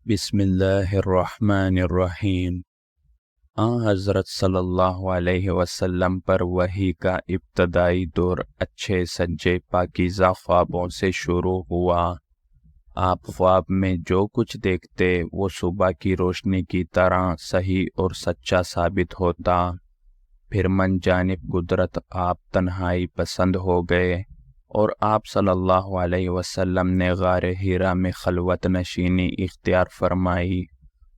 بسم اللہ الرحمن الرحیم۔ حضرت صلی اللہ علیہ وسلم پر وحی کا ابتدائی دور اچھے سجے پاکیزہ خوابوں سے شروع ہوا۔ آپ خواب میں جو کچھ دیکھتے وہ صبح کی روشنی کی طرح صحیح اور سچا ثابت ہوتا۔ پھر من جانب قدرت آپ تنہائی پسند ہو گئے اور آپ صلی اللہ علیہ وسلم نے غار حرا میں خلوت نشینی اختیار فرمائی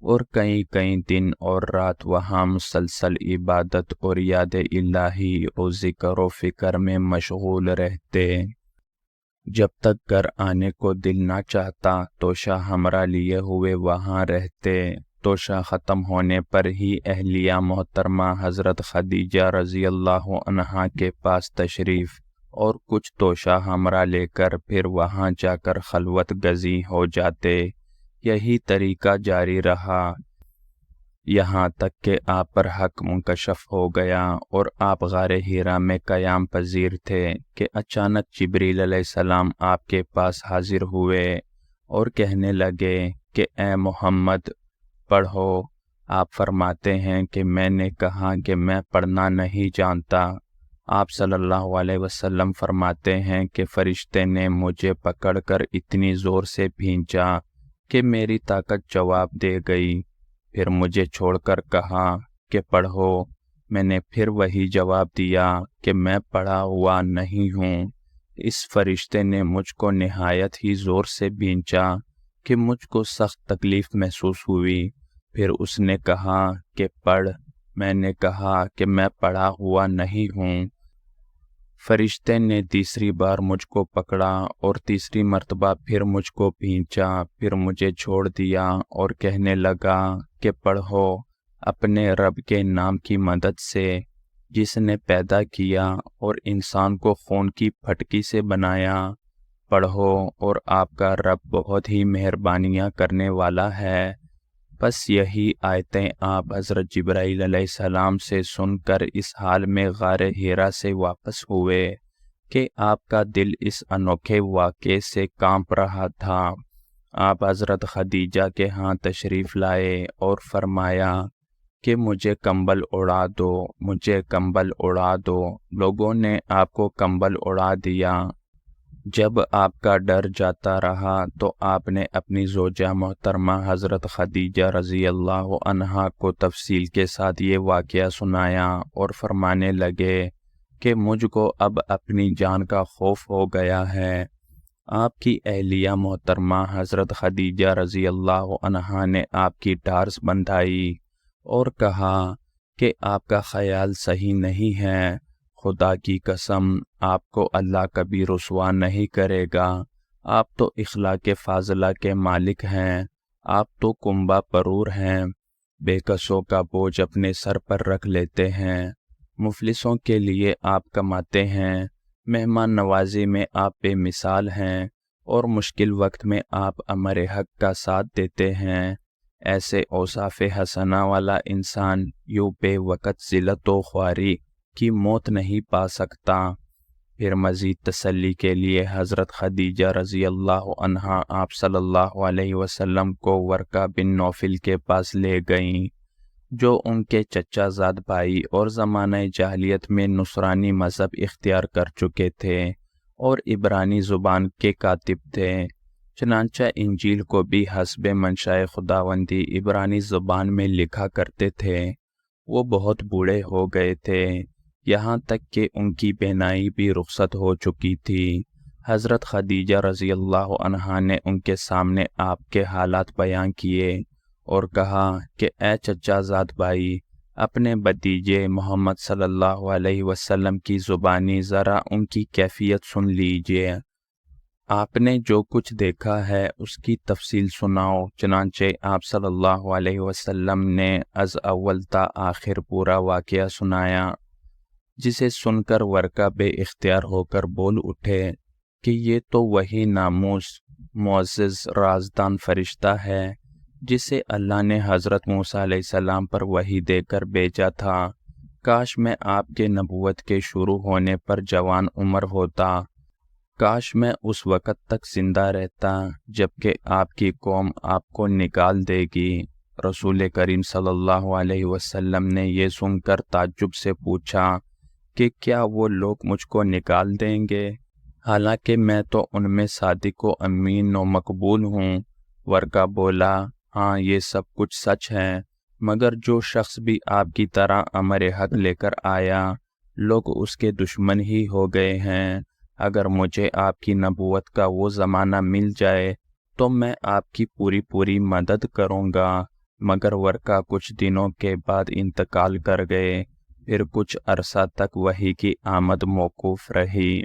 اور کئی دن اور رات وہاں مسلسل عبادت اور یاد الہی اور ذکر و فکر میں مشغول رہتے۔ جب تک گھر آنے کو دل نہ چاہتا توشہ ہمراہ لیے ہوئے وہاں رہتے۔ توشہ ختم ہونے پر ہی اہلیہ محترمہ حضرت خدیجہ رضی اللہ عنہا کے پاس تشریف اور کچھ توشہ ہمراہ لے کر پھر وہاں جا کر خلوت گزین ہو جاتے۔ یہی طریقہ جاری رہا یہاں تک کہ آپ پر حق منکشف ہو گیا اور آپ غار حرا میں قیام پذیر تھے کہ اچانک جبریل علیہ السلام آپ کے پاس حاضر ہوئے اور کہنے لگے کہ اے محمد پڑھو۔ آپ فرماتے ہیں کہ میں نے کہا کہ میں پڑھنا نہیں جانتا۔ آپ صلی اللہ علیہ وسلم فرماتے ہیں کہ فرشتے نے مجھے پکڑ کر اتنی زور سے بھینچا کہ میری طاقت جواب دے گئی۔ پھر مجھے چھوڑ کر کہا کہ پڑھو۔ میں نے پھر وہی جواب دیا کہ میں پڑھا ہوا نہیں ہوں۔ اس فرشتے نے مجھ کو نہایت ہی زور سے بھینچا کہ مجھ کو سخت تکلیف محسوس ہوئی۔ پھر اس نے کہا کہ پڑھ۔ میں نے کہا کہ میں پڑھا ہوا نہیں ہوں۔ فرشتے نے تیسری بار مجھ کو پکڑا اور تیسری مرتبہ پھر مجھ کو بھینچا، پھر مجھے چھوڑ دیا اور کہنے لگا کہ پڑھو اپنے رب کے نام کی مدد سے جس نے پیدا کیا اور انسان کو خون کی پھٹکی سے بنایا۔ پڑھو اور آپ کا رب بہت ہی مہربانیاں کرنے والا ہے۔ بس یہی آیتیں آپ حضرت جبرائیل علیہ السلام سے سن کر اس حال میں غار حرا سے واپس ہوئے کہ آپ کا دل اس انوکھے واقعے سے کانپ رہا تھا۔ آپ حضرت خدیجہ کے ہاں تشریف لائے اور فرمایا کہ مجھے کمبل اڑا دو، مجھے کمبل اڑا دو۔ لوگوں نے آپ کو کمبل اڑا دیا۔ جب آپ کا ڈر جاتا رہا تو آپ نے اپنی زوجہ محترمہ حضرت خدیجہ رضی اللہ عنہا کو تفصیل کے ساتھ یہ واقعہ سنایا اور فرمانے لگے کہ مجھ کو اب اپنی جان کا خوف ہو گیا ہے۔ آپ کی اہلیہ محترمہ حضرت خدیجہ رضی اللہ عنہا نے آپ کی ٹارس بندھائی اور کہا کہ آپ کا خیال صحیح نہیں ہے۔ خدا کی قسم آپ کو اللہ کبھی رسوا نہیں کرے گا۔ آپ تو اخلاق فاضلہ کے مالک ہیں۔ آپ تو کنبہ پرور ہیں، بے کسوں کا بوجھ اپنے سر پر رکھ لیتے ہیں، مفلسوں کے لیے آپ کماتے ہیں، مہمان نوازی میں آپ بے مثال ہیں اور مشکل وقت میں آپ امر حق کا ساتھ دیتے ہیں۔ ایسے اوصاف حسنہ والا انسان یوں بے وقت ذلت و خواری کی موت نہیں پا سکتا۔ پھر مزید تسلی کے لیے حضرت خدیجہ رضی اللہ عنہا آپ صلی اللہ علیہ وسلم کو ورقہ بن نوفل کے پاس لے گئیں جو ان کے چچا زاد بھائی اور زمانہ جاہلیت میں نصرانی مذہب اختیار کر چکے تھے اور عبرانی زبان کے کاتب تھے۔ چنانچہ انجیل کو بھی حسب منشاء خداوندی عبرانی زبان میں لکھا کرتے تھے۔ وہ بہت بوڑھے ہو گئے تھے، یہاں تک کہ ان کی بینائی بھی رخصت ہو چکی تھی۔ حضرت خدیجہ رضی اللہ عنہا نے ان کے سامنے آپ کے حالات بیان کیے اور کہا کہ اے چچا زاد بھائی، اپنے بھتیجے محمد صلی اللہ علیہ وسلم کی زبانی ذرا ان کی کیفیت سن لیجئے۔ آپ نے جو کچھ دیکھا ہے اس کی تفصیل سناؤ۔ چنانچہ آپ صلی اللہ علیہ وسلم نے از اول تا آخر پورا واقعہ سنایا، جسے سن کر ورقہ بے اختیار ہو کر بول اٹھے کہ یہ تو وہی ناموس معزز رازدان فرشتہ ہے جسے اللہ نے حضرت موسیٰ علیہ السلام پر وحی دے کر بھیجا تھا۔ کاش میں آپ کے نبوت کے شروع ہونے پر جوان عمر ہوتا، کاش میں اس وقت تک زندہ رہتا جبکہ آپ کی قوم آپ کو نکال دے گی۔ رسول کریم صلی اللہ علیہ وسلم نے یہ سن کر تعجب سے پوچھا کہ کیا وہ لوگ مجھ کو نکال دیں گے، حالانکہ میں تو ان میں صادق و امین و مقبول ہوں۔ ورقہ بولا، ہاں یہ سب کچھ سچ ہے، مگر جو شخص بھی آپ کی طرح امر حق لے کر آیا، لوگ اس کے دشمن ہی ہو گئے ہیں۔ اگر مجھے آپ کی نبوت کا وہ زمانہ مل جائے تو میں آپ کی پوری مدد کروں گا، مگر ورقہ کچھ دنوں کے بعد انتقال کر گئے۔ پھر کچھ عرصہ تک وحی کی آمد موقوف رہی۔